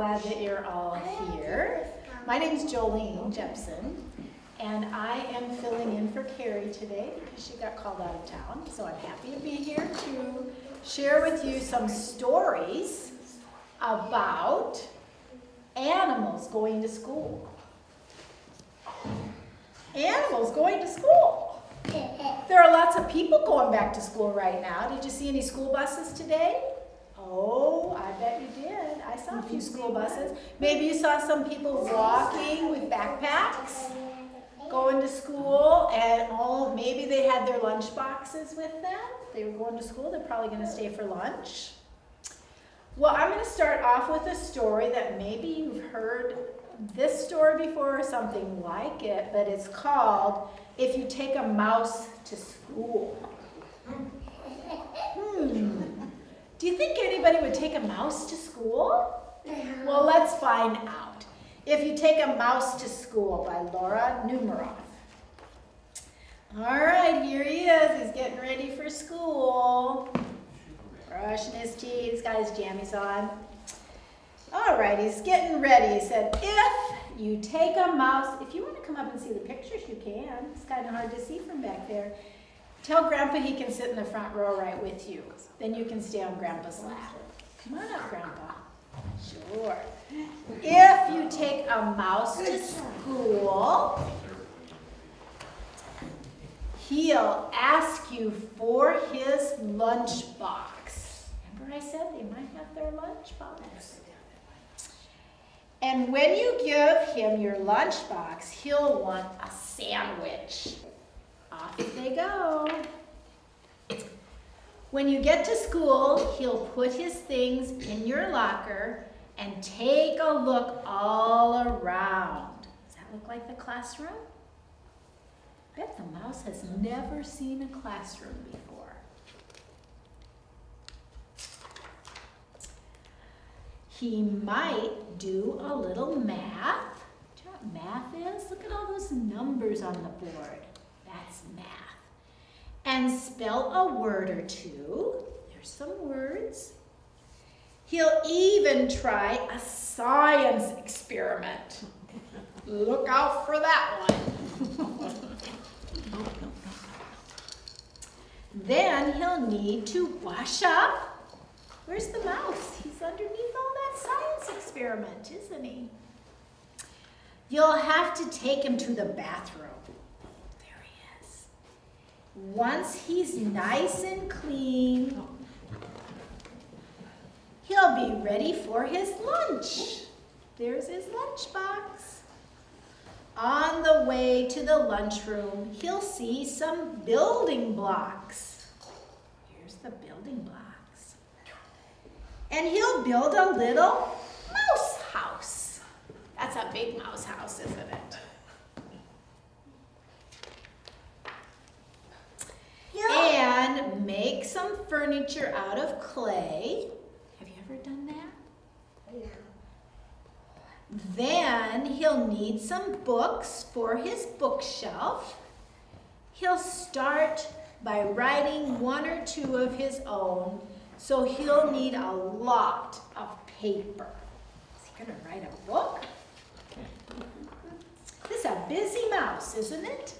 glad that you're all here. My name is Jolene Jepson, and I am filling in for Carrie today because she got called out of town. So I'm happy to be here to share with you some stories about animals going to school. Animals going to school. There are lots of people going back to school right now. Did you see any school buses today? Oh, I bet you did. I saw a few school buses. Maybe you saw some people walking with backpacks, going to school, and maybe they had their lunch boxes with them. They were going to school. They're probably going to stay for lunch. Well, I'm going to start off with a story that maybe you've heard this story before or something like it, but it's called If You Take a Mouse to School. Do you think anybody would take a mouse to school? Well, let's find out. If You Take a Mouse to School by Laura Numeroff. All right, here he is. He's getting ready for school. Brushing his teeth. He's got his jammies on. All right, he's getting ready. He said, if you take a mouse, if you want to come up and see the pictures, you can. It's kind of hard to see from back there. Tell Grandpa he can sit in the front row right with you. Then you can stay on Grandpa's lap. Come on up, Grandpa. Sure. If you take a mouse to school, he'll ask you for his lunchbox. Remember I said they might have their lunchbox. And when you give him your lunchbox, he'll want a sandwich. Off they go. When you get to school, he'll put his things in your locker and take a look all around. Does that look like the classroom? I bet the mouse has never seen a classroom before. He might do a little math. Do you know what math is? Look at all those numbers on the board. That's math. And spell a word or two. There's some words. He'll even try a science experiment. Look out for that one. Then he'll need to wash up. Where's the mouse? He's underneath all that science experiment, isn't he? You'll have to take him to the bathroom. There he is. Once he's nice and clean, he'll be ready for his lunch. There's his lunchbox. On the way to the lunchroom, he'll see some building blocks. Here's the building blocks. And he'll build a little mouse house. That's a big mouse house, isn't it? Yeah. And make some furniture out of clay. Have you ever done that? No. Then he'll need some books for his bookshelf. He'll start by writing one or two of his own, so he'll need a lot of paper. Is he going to write a book? This is a busy mouse, isn't it?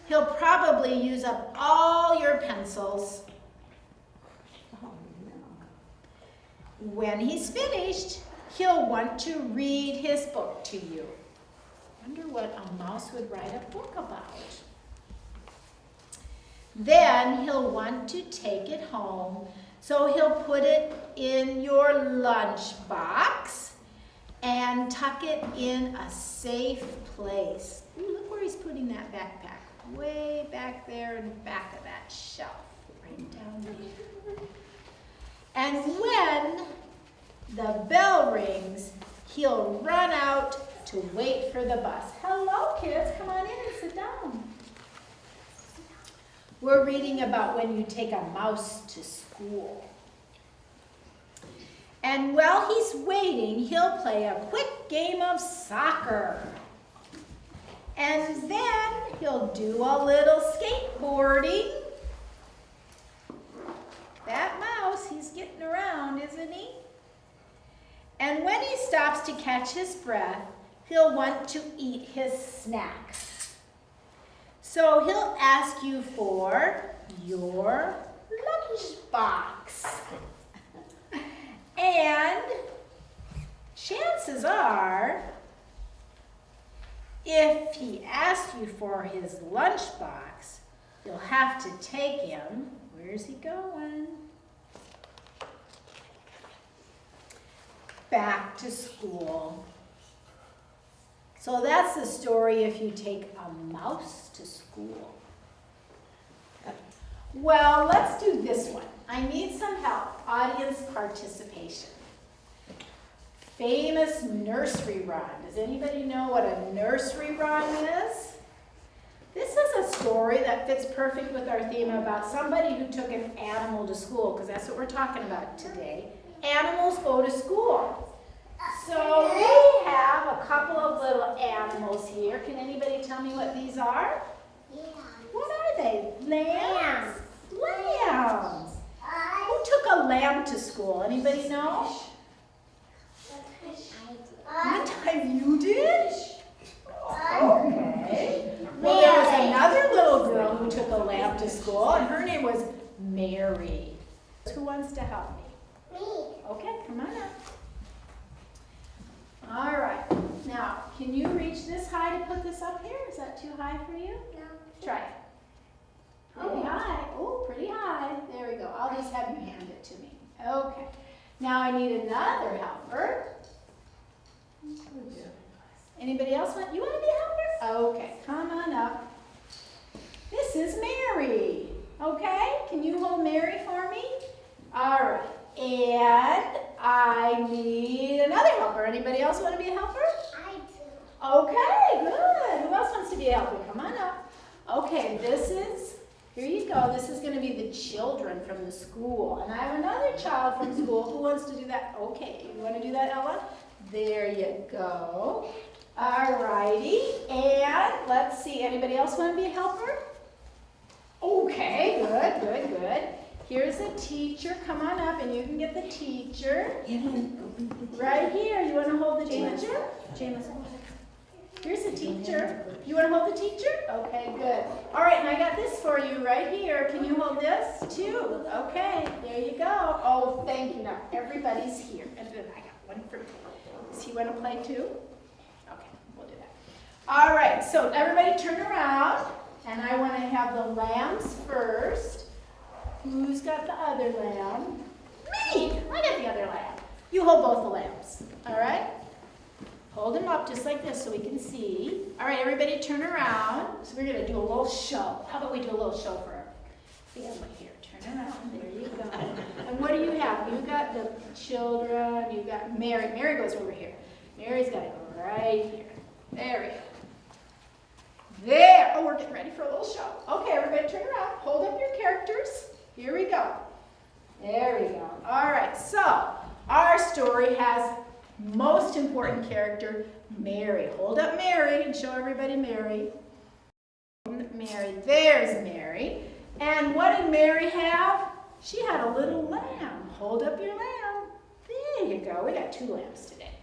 He'll probably use up all your pencils. When he's finished, he'll want to read his book to you. Wonder what a mouse would write a book about. Then he'll want to take it home, so he'll put it in your lunch box and tuck it in a safe place. Ooh, look where he's putting that backpack. Way back there in the back of that shelf. Right down there. And when the bell rings, he'll run out to wait for the bus. Hello, kids. Come on in and sit down. We're reading about when you take a mouse to school. And while he's waiting, he'll play a quick game of soccer. And then he'll do a little skateboarding. That mouse, he's getting around, isn't he? And when he stops to catch his breath, he'll want to eat his snacks. So he'll ask you for your lunchbox. And chances are, if he asks you for his lunchbox, you'll have to take him. Where's he going? Back to school. So that's the story if you take a mouse to school. Well, let's do this one. I need some help. Audience participation. Famous nursery rhyme. Does anybody know what a nursery rhyme is? This is a story that fits perfect with our theme about somebody who took an animal to school, because that's what we're talking about today. Animals go to school. So we have a couple of little animals here. Can anybody tell me what these are? Yeah. What are they? Lambs? Lambs. Who took a lamb to school? Anybody know? One time you did? Okay. Well, there was another little girl who took a lamb to school, and her name was Mary. Who wants to help me? Me. Okay, come on up. All right. Now, can you reach this high to put this up here? Is that too high for you? No. Try it. Pretty high. Oh, pretty high. There we go. I'll just have you hand it to me. Okay. Now I need another helper. Anybody else want? You want to be a helper? Okay. Come on up. This is Mary. Okay. Can you hold Mary for me? All right. And I need another helper. Anybody else want to be a helper? I do. Okay, good. Who else wants to be a helper? Come on up. Okay, here you go. This is going to be the children from the school. And I have another child from school who wants to do that. Okay, you want to do that, Ella? There you go. All righty. And let's see, anybody else want to be a helper? Okay, good. Here's a teacher. Come on up and you can get the teacher. Right here. You want to hold the teacher? Here's the teacher. You want to hold the teacher? Okay, good. All right, and I got this for you right here. Can you hold this too? Okay, there you go. Oh, thank you. Now, everybody's here. And then I got one for you. Does he want to play too? Okay, we'll do that. All right, so everybody turn around. And I want to have the lambs first. Who's got the other lamb? Me! I got the other lamb. You hold both the lambs, all right? Hold them up just like this so we can see. All right, everybody turn around. So we're going to do a little show. How about we do a little show for our family here? Turn around. There you go. And what do you have? You got the children. You got Mary. Mary goes over here. Mary's got to go right here. There we go. There. Oh, we're getting ready for a little show. Okay, everybody turn around. Hold up your characters. Here we go. There we go. All right, so our story has most important character, Mary. Hold up Mary and show everybody Mary. Mary. There's Mary. And what did Mary have? She had a little lamb. Hold up your lamb. There you go. We got 2 lambs today.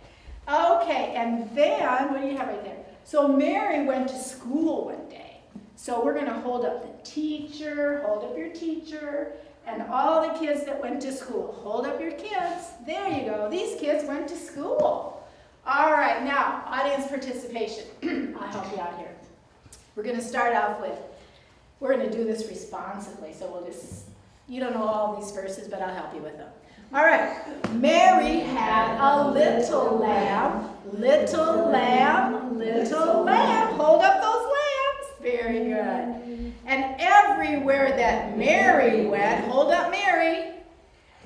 Okay, and then, what do you have right there? So Mary went to school one day. So we're going to hold up the teacher, hold up your teacher, and all the kids that went to school. Hold up your kids. There you go. These kids went to school. All right, now, audience participation. I'll help you out here. We're going to start off with, we're going to do this responsively, so we'll just, you don't know all these verses, but I'll help you with them. All right, Mary had a little lamb, little lamb, little lamb. Hold up those lambs. Very good. And everywhere that Mary went, hold up Mary,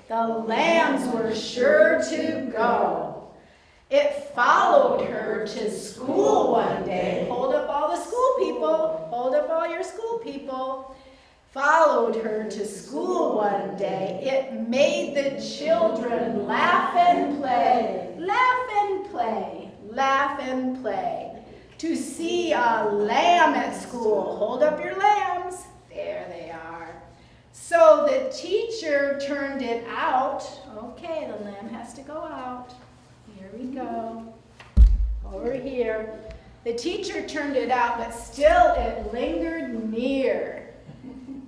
the lambs were sure to go. It followed her to school one day. Hold up all the school people. Hold up all your school people. Followed her to school one day. It made the children laugh and play, laugh and play, laugh and play. To see a lamb at school. Hold up your lambs. There they are. So the teacher turned it out. Okay, the lamb has to go out. Here we go. Over here. The teacher turned it out, but still it lingered near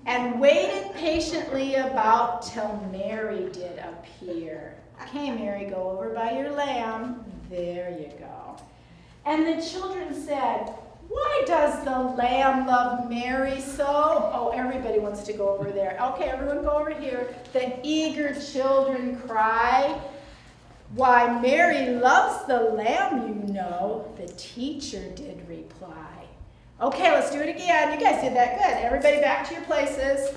and waited patiently about till Mary did appear. Okay, Mary, go over by your lamb. There you go. And the children said, why does the lamb love Mary so? Oh, everybody wants to go over there. Okay, everyone go over here. The eager children cry. Why, Mary loves the lamb, you know, the teacher did reply. Okay, let's do it again. You guys did that good. Everybody back to your places.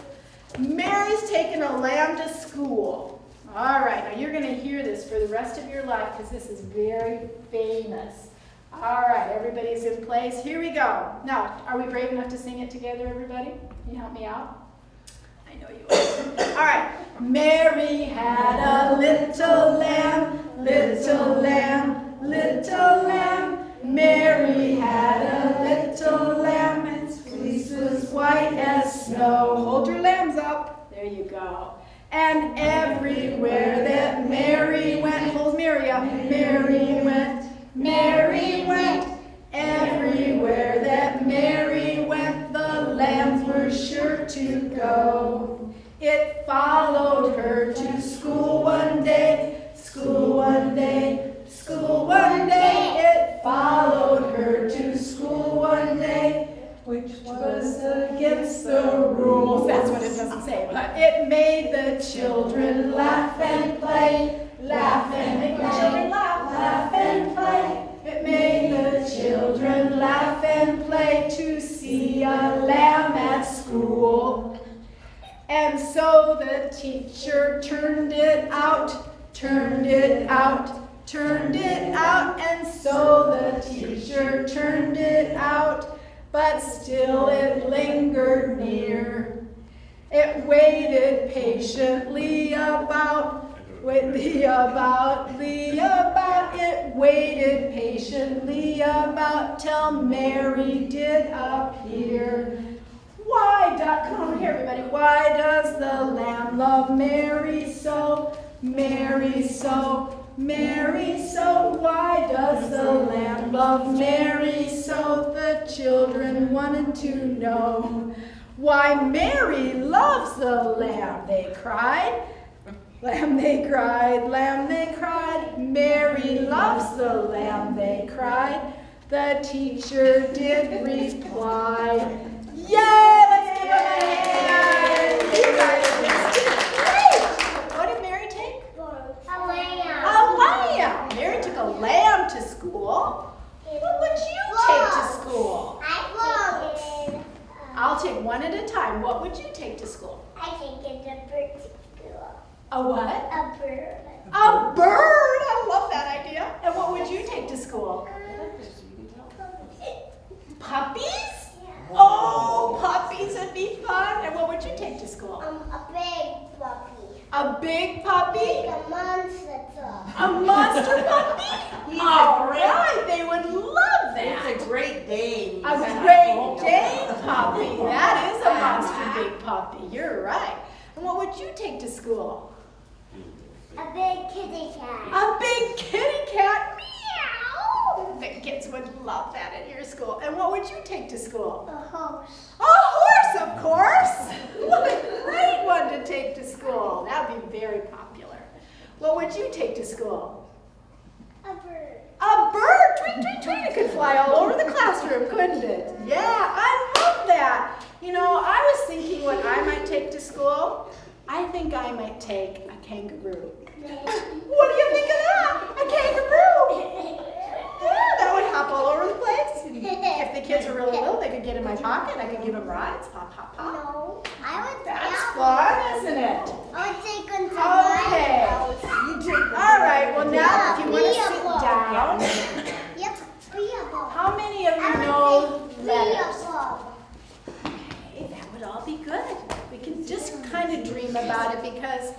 Mary's taking a lamb to school. All right, now you're going to hear this for the rest of your life because this is very famous. All right, everybody's in place. Here we go. Now, are we brave enough to sing it together, everybody? Can you help me out? I know you are. All right. Mary had a little lamb, little lamb, little lamb. Mary had a little lamb, its fleece was white as snow. Hold your lambs up. There you go. And everywhere that Mary went, hold Mary up. Mary went, Mary went. Everywhere that Mary went, the lambs were sure to go. It followed her to school one day, school one day, school one day. It followed her to school one day, which was against the rules. That's what it doesn't say, but it made the children laugh and play, laugh and play, laugh and play. It made the children laugh and play to see a lamb at school. And so the teacher turned it out, turned it out, turned it out. And so the teacher turned it out, but still it lingered near. It waited patiently about, it waited patiently about till Mary did appear. Come over here, everybody. Why does the lamb love Mary so? Mary so, Mary so. Why does the lamb love Mary so? The children wanted to know. Why, Mary loves the lamb, they cried. Lamb, they cried, lamb, they cried. Mary loves the lamb, they cried. The teacher did reply. Yay! Let's give them a hand. You guys did great. What did Mary take? A lamb. A lamb. Mary took a lamb to school. What would you take to school? I'll take one at a time. What would you take to school? I take it a bird to school. A what? A bird. A bird. I love that idea. And what would you take to school? Puppies? Oh, puppies would be fun. And what would you take to school? A big puppy. A big puppy? Like a monster dog. A monster puppy? All right, they would love that. It's a Great Dane. A Great Dane puppy. That is a monster big puppy. You're right. And what would you take to school? A big kitty cat. A big kitty cat. Meow. The kids would love that at your school. And what would you take to school? A horse. A horse, of course. What a great one to take to school. That would be very popular. What would you take to school? A bird. A bird. Tweet, tweet, tweet. It could fly all over the classroom, couldn't it? Yeah, I love that. You know, I was thinking what I might take to school. I think I might take a kangaroo. What do you think of that? A kangaroo. Yeah, that would hop all over the place. If the kids are really little, they could get in my pocket. I could give them rides. Hop, hop, hop. No, I would. That's fun, isn't it? I would take them to Okay. my house. All right, well now if you want to sit down, Yep, three of them. how many of you I know would take letters? 3 of them. Okay, that would all be good. We can just kind of dream about it because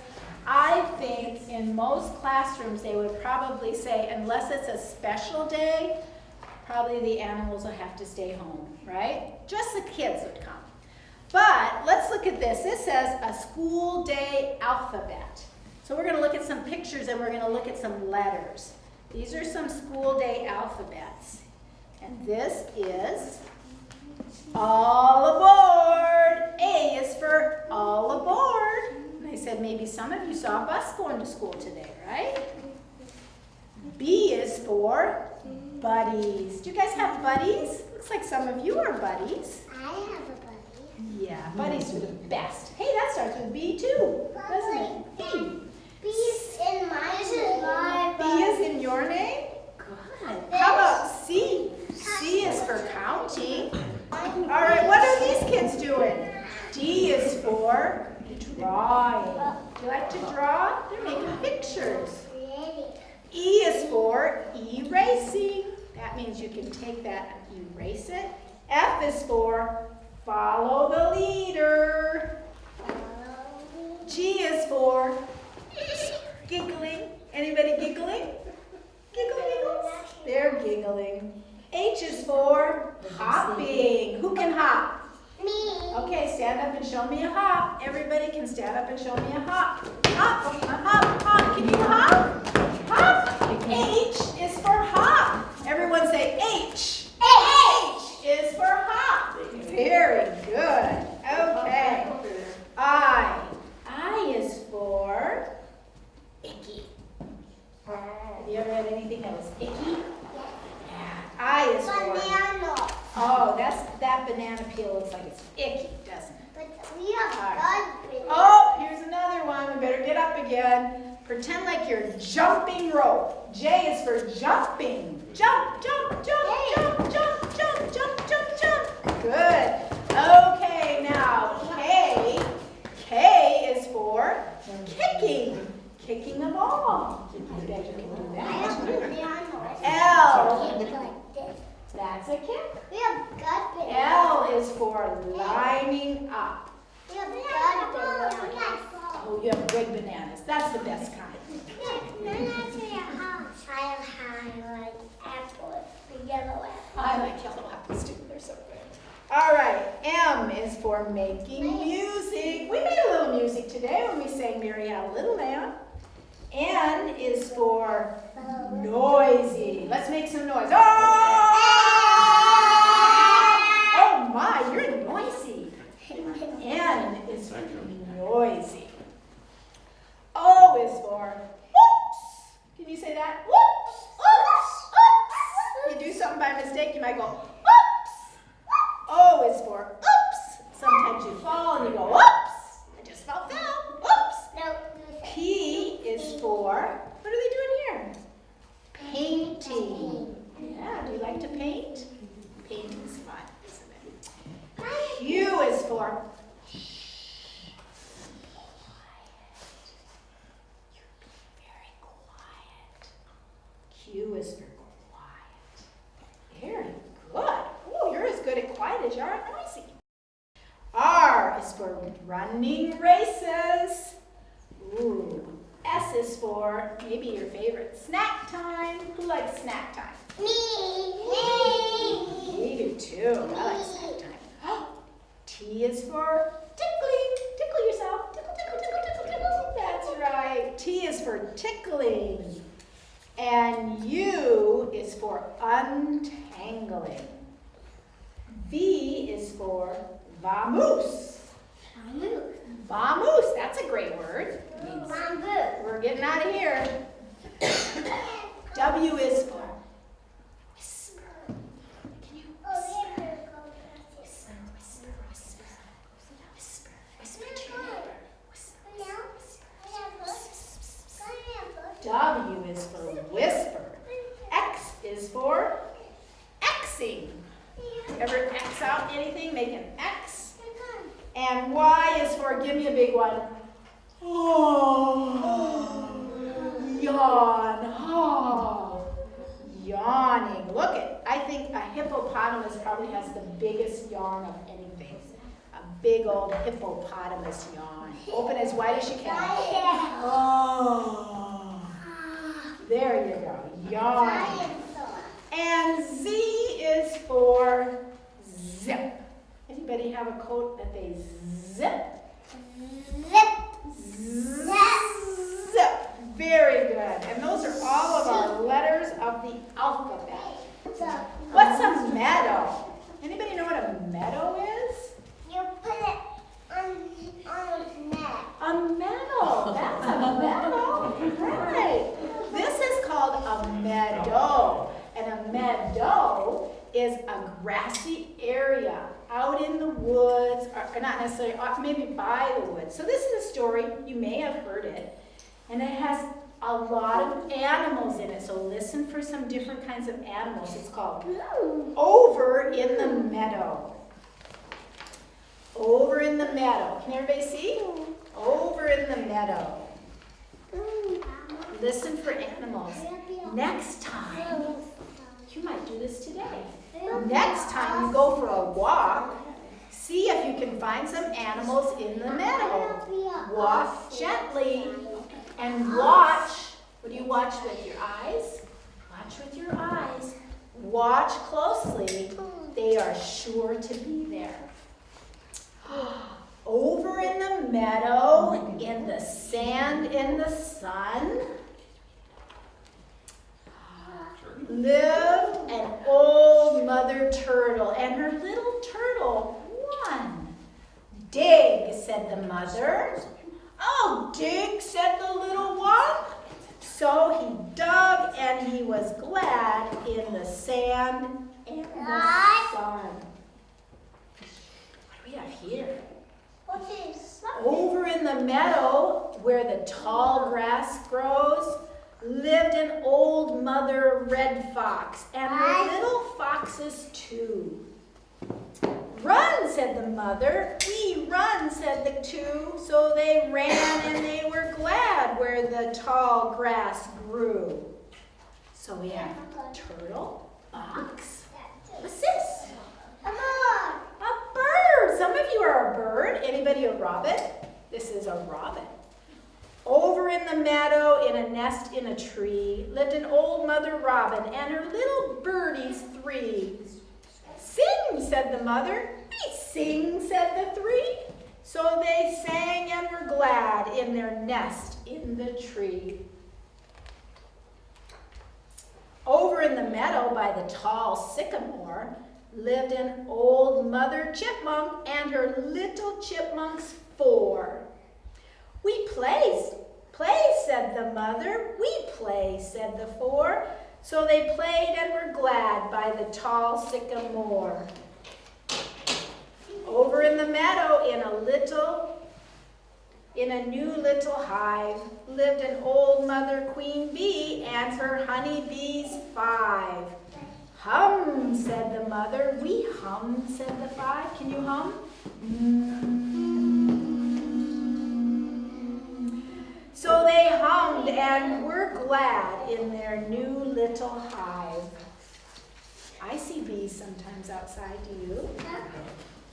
I think in most classrooms they would probably say, unless it's a special day, probably the animals will have to stay home, right? Just the kids would come. But let's look at this. This says a school day alphabet. So we're going to look at some pictures and we're going to look at some letters. These are some school day alphabets. And this is all aboard. A is for all aboard. And I said maybe some of you saw a bus going to school today, right? B is for buddies. Do you guys have buddies? Looks like some of you are buddies. I have a buddy. Yeah, buddies are the best. Hey, that starts with B too, doesn't it? B. B's in my name. B is in your name? Good. How about C? C is for counting. All right, what are these kids doing? D is for drawing. Do you like to draw? They're making pictures. E is for erasing. That means you can take that and erase it. F is for follow the leader. G is for giggling. Anybody giggling? Giggle, giggles? They're giggling. H is for hopping. Who can hop? Me. Okay, stand up and show me a hop. Everybody can stand up and show me a hop. Hop, hop, hop. Can you hop? Hop. H is for hop. Everyone say H. H is for hop. Very good. Okay. I is for icky. Have you ever had anything that was icky? Yeah. I is for. Banana. Oh, that banana peel looks like it's icky, doesn't it? But we have good banana. Oh, here's another one. We better get up again. Pretend like you're jumping rope. J is for jumping. Jump, jump, jump, jump, jump, jump, jump, jump, jump. Good. Okay, now K. K is for kicking. Kicking a ball. I bet you can do I have that. banana. L. Like this. That's a kick. We have good banana. L is for lining up. We have good banana. Oh, you have good bananas. That's the best kind. I like apples, the yellow apples. I like yellow apples too. They're so good. All right. M is for making music. We made a little music today when we sang Mary Had a Little Lamb. N is for noisy. Let's make some noise. Oh! Oh my, you're noisy. N is for noisy. O is for whoops. Can you say that? Whoops, whoops, whoops. You do something by mistake, you might go whoops. O is for oops. Sometimes you fall and you go whoops. I just fell down. Whoops. No. P is for, what are they doing here? Painting. Yeah, do you like to paint? Painting's fun, isn't it? Q is for Q is for quiet. Very good. Oh, you're as good at quiet as you are at noisy. R is for running races. Ooh. S is for maybe your favorite snack time. Who likes snack time? Me. Me do too. I like snack time. T is for tickling. Tickle yourself. Tickle, tickle, tickle, tickle, tickle. That's right. T is for tickling. And U is for untangling. V is for vamoose. Vamoose, that's a great word. Bamboo. We're getting out of here. W is for whisper. Can you whisper? Whisper, whisper, whisper. Whisper, whisper to your neighbor. Whisper, whisper. W is for whisper. X is for Xing. Ever X out anything? Make an X. And Y is for, give me a big one. Oh, yawn. Oh, yawning. Look at, I think a hippopotamus probably has the biggest yawn of anything. A big old hippopotamus yawn. Open as wide as you can. Oh, there you go. Yawn. And Z is for zip. Anybody have a coat that they zip? Zip. Zip. Very good. And those are all of our letters of the alphabet. What's a meadow? Anybody know what a meadow is? You put it on his neck. A meadow. That's a meadow. Right. This is called a meadow. And a meadow is a grassy area out in the woods, or not necessarily, maybe by the woods. So this is a story, you may have heard it, and it has a lot of animals in it. So listen for some different kinds of animals. It's called Over in the Meadow. Over in the meadow. Can everybody see? Over in the meadow. Listen for animals. Next time, you might do this today. Next time you go for a walk, see if you can find some animals in the meadow. Walk gently and watch. What do you watch with your eyes? Watch with your eyes. Watch closely. They are sure to be there. Over in the meadow, in the sand, in the sun, lived an old mother turtle and her little turtle, one. Dig, said the mother. Oh, dig, said the little one. So he dug and he was glad in the sand and the sun. What do we have here? What is? Over in the meadow where the tall grass grows, lived an old mother red fox and her little foxes too. Run, said the mother. We run, said the two. So they ran and they were glad where the tall grass grew. So we have turtle, fox. What's this? A bird. A bird. Some of you are a bird. Anybody a robin? This is a robin. Over in the meadow, in a nest in a tree, lived an old mother robin and her little birdies three. Sing, said the mother. We sing, said the three. So they sang and were glad in their nest in the tree. Over in the meadow by the tall sycamore lived an old mother chipmunk and her little chipmunks four. We play, said the mother. We play, said the four. So they played and were glad by the tall sycamore. Over in the meadow in a new little hive, lived an old mother queen bee and her honey bees five. Hum, said the mother. We hum, said the five. Can you hum? So they hummed and were glad in their new little hive. I see bees sometimes outside, do you?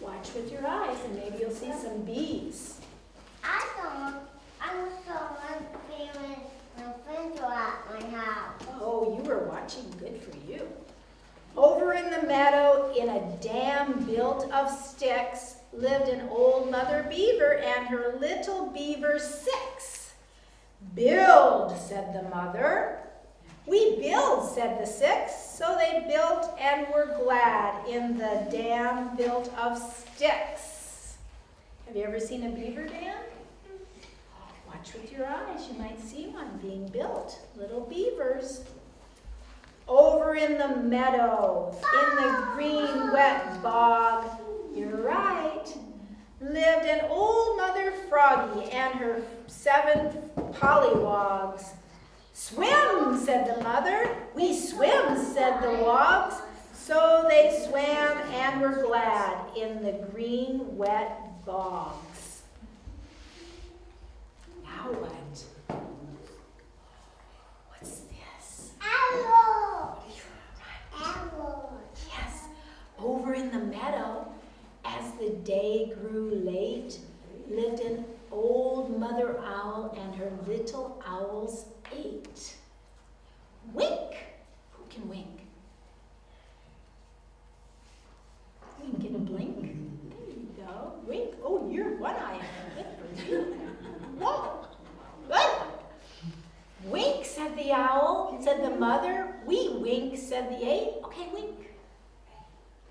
Watch with your eyes and maybe you'll see some bees. I saw one bee when my friends were at my house. Oh, you were watching. Good for you. Over in the meadow, in a dam built of sticks, lived an old mother beaver and her little beaver six. Build, said the mother. We build, said the six. So they built and were glad in the dam built of sticks. Have you ever seen a beaver dam? Watch with your eyes. You might see one being built. Little beavers. Over in the meadow, in the green wet bog, you're right, lived an old mother froggy and her 7 pollywogs. Swim, said the mother. We swim, said the wogs. So they swam and were glad in the green wet bogs. Now what? What's this? Owl. Owl. Yes, over in the meadow, as the day grew late, lived an old mother owl and her little owls 8. Wink. Who can wink? You can get a blink. There you go. Wink. Oh, you're one-eyed. Good for you. Whoa. Good. Wink, said the owl, said the mother. We wink, said the 8. Okay, wink.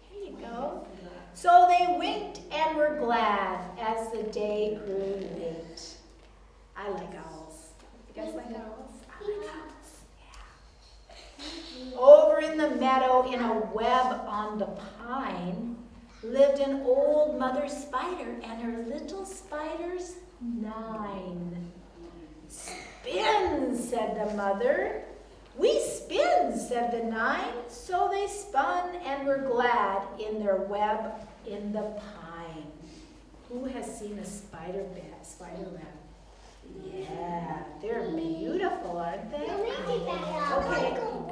Here you go. So they winked and were glad as the day grew late. I like owls. You guys like owls? I like owls. Yeah. Over in the meadow, in a web on the pine, lived an old mother spider and her little spiders 9. Spin, said the mother. We spin, said the 9. So they spun and were glad in their web in the pine. Who has seen a spider web? Yeah, they're beautiful, aren't they? Okay,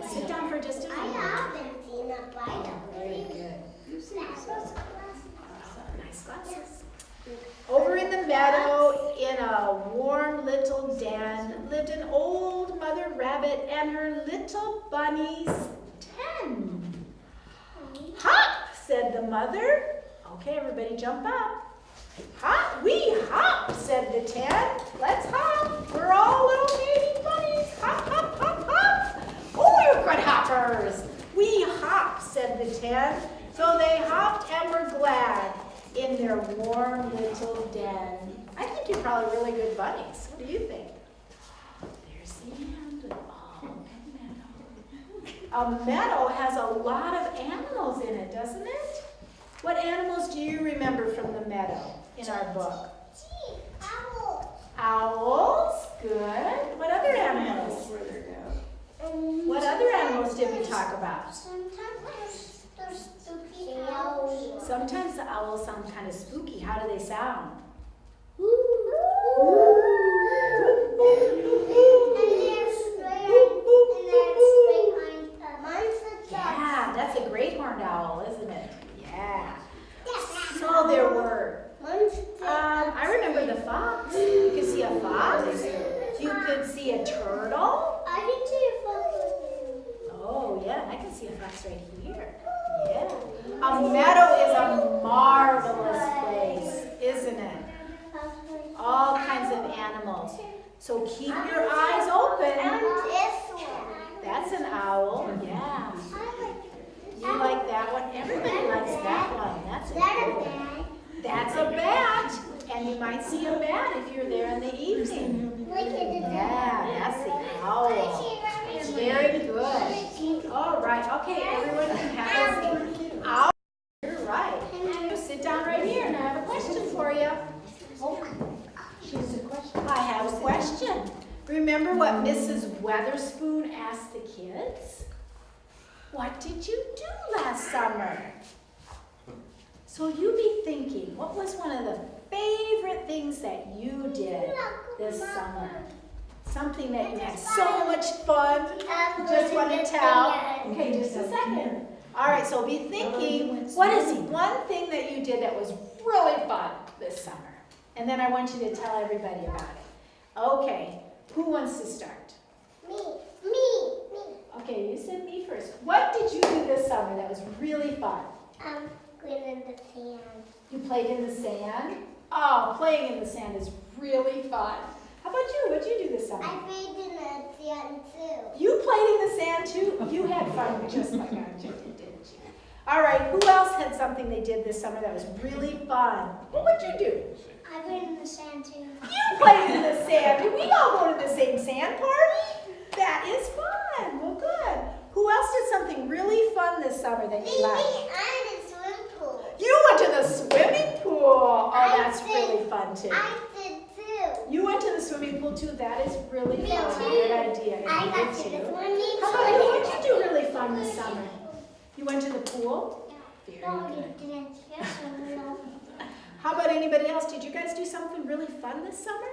sit down for just a minute. I haven't seen a spider. Very good. Nice glasses. Over in the meadow, in a warm little den, lived an old mother rabbit and her little bunnies 10. Hop, said the mother. Okay, everybody jump up. Hop, we hop, said the 10. Let's hop. We're all little baby bunnies. Hop, hop, hop, hop. Oh, you're good hoppers. We hop, said the 10. So they hopped and were glad in their warm little den. I think you're probably really good bunnies. What do you think? There's the end. Oh, a meadow has a lot of animals in it, doesn't it? What animals do you remember from the meadow in our book? Owls. Owls, good. What other animals? What other animals did we talk about? Sometimes there's spooky owls. Sometimes the owls sound kind of spooky. How do they sound? Yeah, that's a great horned owl, isn't it? Yeah. So there were. I remember the fox. You could see a fox. You could see a turtle. I can see a fox. Oh yeah, and I can see a fox right here. Yeah. A meadow is a marvelous place, isn't it? All kinds of animals. So keep your eyes open. That's an owl. Yeah. You like that one? Everybody likes that one. That's a good one. That's a bat. And you might see a bat if you're there in the evening. Yeah, that's the owl. Very good. All right. Okay, everyone can have a seat. Owl. You're right. Sit down right here and I have a question for you. I have a question. Remember what Mrs. Weatherspoon asked the kids? What did you do last summer? So you be thinking, what was one of the favorite things that you did this summer? Something that you had so much fun. Just want to tell. Okay, just a second. All right, so be thinking, what is one thing that you did that was really fun this summer? And then I want you to tell everybody about it. Okay, who wants to start? Me. Okay, you said me first. What did you do this summer that was really fun? Playing in the sand. You played in the sand? Oh, playing in the sand is really fun. How about you? What did you do this summer? I played in the sand too. You played in the sand too? You had fun just like I did, didn't you? All right, who else had something they did this summer that was really fun? What would you do? I played in the sand too. You played in the sand. Did we all go to the same sand party? That is fun. Well, good. Who else did something really fun this summer that you liked? I'm in the swimming pool. You went to the swimming pool. Oh, that's really fun too. I did too. You went to the swimming pool too. That is really Me fun. too. Good idea. I You got did to the too. swimming How about you? What did you do really fun this summer? You went to the pool? Very good. How about anybody else? Did you guys do something really fun this summer?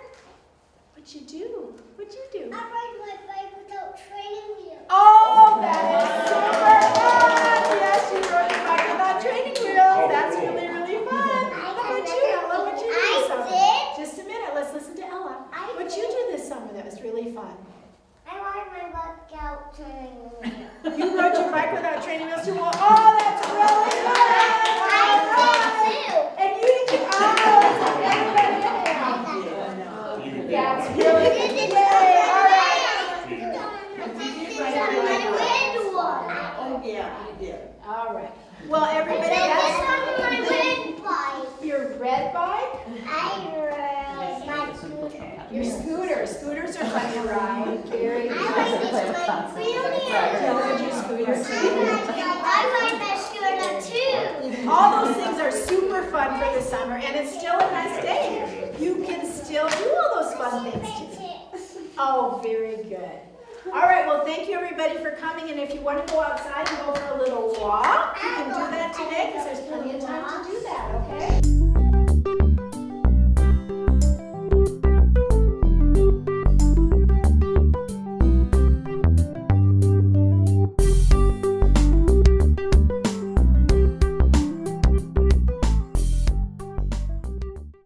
What'd you do? What'd you do? I ride my bike without training wheels. Oh, that is super fun! Yes, you rode your bike without training wheels. That's really, really fun. How about you, Ella? What'd you do this summer? Just a minute. Let's listen to Ella. What'd you do this summer that was really fun? I ride my bike without training wheels. You rode your bike without training wheels too? Well, oh, that's really fun! I did too. And you did too? Oh, everybody that's really good. Yay! All right. I went All right. Well, everybody, This one my red bike. your red bike? I ride my scooter. Your scooter. Scooters are fun to ride. Very good. I like this one really. You ride your scooter too. I ride my scooter too. All those things are super fun for the summer, and it's still a nice day. You can still do all those fun things too. Oh, very good. All right, well, thank you everybody for coming, and if you want to go outside and go for a little walk, you can do that today because there's plenty of time to do that, okay?